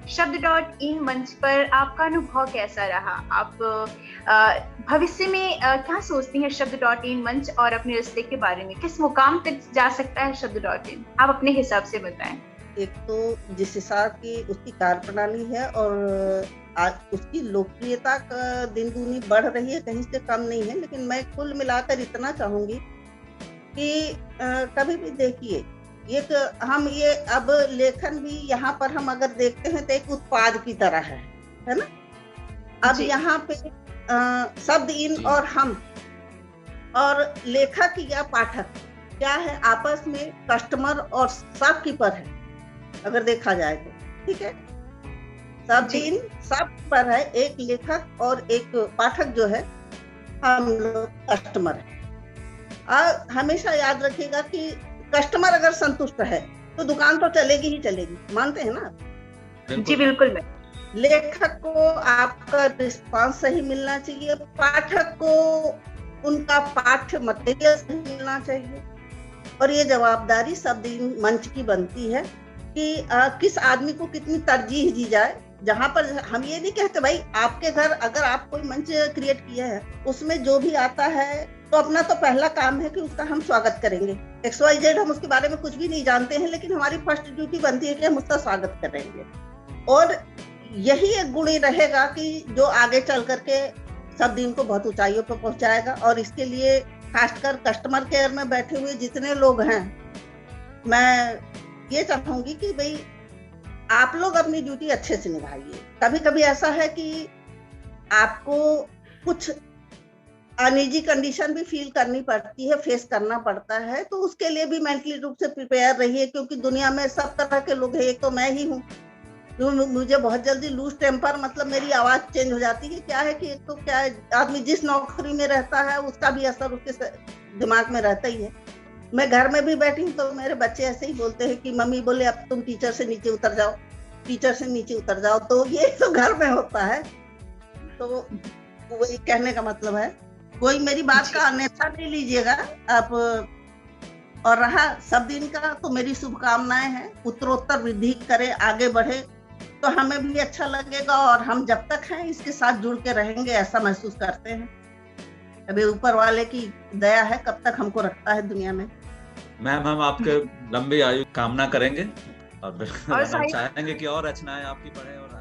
शब्द dot in मंच पर आपका अनुभव कैसा रहा? आप भविष्य में क्या सोचती हैं शब्द डॉट इन मंच और अपने रिश्ते के बारे में? किस मुकाम तक जा सकता है शब्द डॉट इन? आप अपने हिसाब से बताएं। एक तो जिस हिसाब की उसकी कार्यप्रणाली है और आज उसकी लोकप्रियता का दिन दूनी बढ़ रही है, कहीं से कम नहीं है। लेकिन मैं कुल मिलाकर इतना चाहूंगी कि कभी भी देखिए, हम ये अब लेखन भी यहाँ पर हम अगर देखते हैं तो एक उत्पाद की तरह है ना। अब यहाँ पे शब्द इन और हम और लेखक या पाठक क्या है, आपस में कस्टमर और शॉपकीपर है अगर देखा जाए तो, ठीक है। शब्द इन शॉपकीपर है, एक लेखक और एक पाठक जो है, हम लोग कस्टमर है। और हमेशा याद रखिएगा कि कस्टमर अगर संतुष्ट है तो दुकान तो चलेगी ही चलेगी, मानते हैं ना? जी बिल्कुल। लेखक को आपका रिस्पांस सही मिलना चाहिए, पाठक को उनका पाठ्य मटेरियल सही मिलना चाहिए। और ये जवाबदारी शब्द इन मंच की बनती है कि किस आदमी को कितनी तरजीह दी जाए। जहां पर हम ये नहीं कहते भाई आपके घर अगर आप कोई मंच क्रिएट किया है उसमें जो भी आता है तो अपना तो पहला काम है कि उसका हम स्वागत करेंगे। XYZ हम उसके बारे में कुछ भी नहीं जानते हैं, लेकिन हमारी फर्स्ट ड्यूटी बनती है कि हम उसका स्वागत करेंगे। और यही एक गुण रहेगा कि जो आगे चल करके शब्द इन को बहुत ऊंचाइयों पर पहुंचाएगा। और इसके लिए खासकर कस्टमर केयर में बैठे हुए जितने लोग हैं, मैं ये चाहूंगी कि भाई आप लोग अपनी ड्यूटी अच्छे से निभाइए। कभी कभी ऐसा है कि आपको कुछ अनिजी कंडीशन भी फील करनी पड़ती है, फेस करना पड़ता है, तो उसके लिए भी मेंटली रूप से प्रिपेयर रहिए, क्योंकि दुनिया में सब तरह के लोग हैं। एक तो मैं ही हूँ, मुझे बहुत जल्दी लूज टेम्पर, मतलब मेरी आवाज चेंज हो जाती है। क्या है कि एक तो क्या है, आदमी जिस नौकरी में रहता है उसका भी असर उसके दिमाग में रहता ही है। मैं घर में भी बैठी हूँ तो मेरे बच्चे ऐसे ही बोलते हैं कि मम्मी बोले अब तुम टीचर से नीचे उतर जाओ, टीचर से नीचे उतर जाओ। तो ये तो घर में होता है। तो वही कहने का मतलब है, कोई मेरी बात का अन्यथा नहीं लीजिएगा आप। और रहा शब्द इनका, तो मेरी शुभकामनाएं हैं, उत्तरोत्तर वृद्धि करे, आगे बढ़े तो हमें भी अच्छा लगेगा। और हम जब तक हैं इसके साथ जुड़ के रहेंगे ऐसा महसूस करते हैं। अभी ऊपर वाले की दया है, कब तक हमको रखता है दुनिया में। मैम हम आपके लंबी आयु कामना करेंगे और चाहेंगे कि और रचनाएं आपकी पढ़े और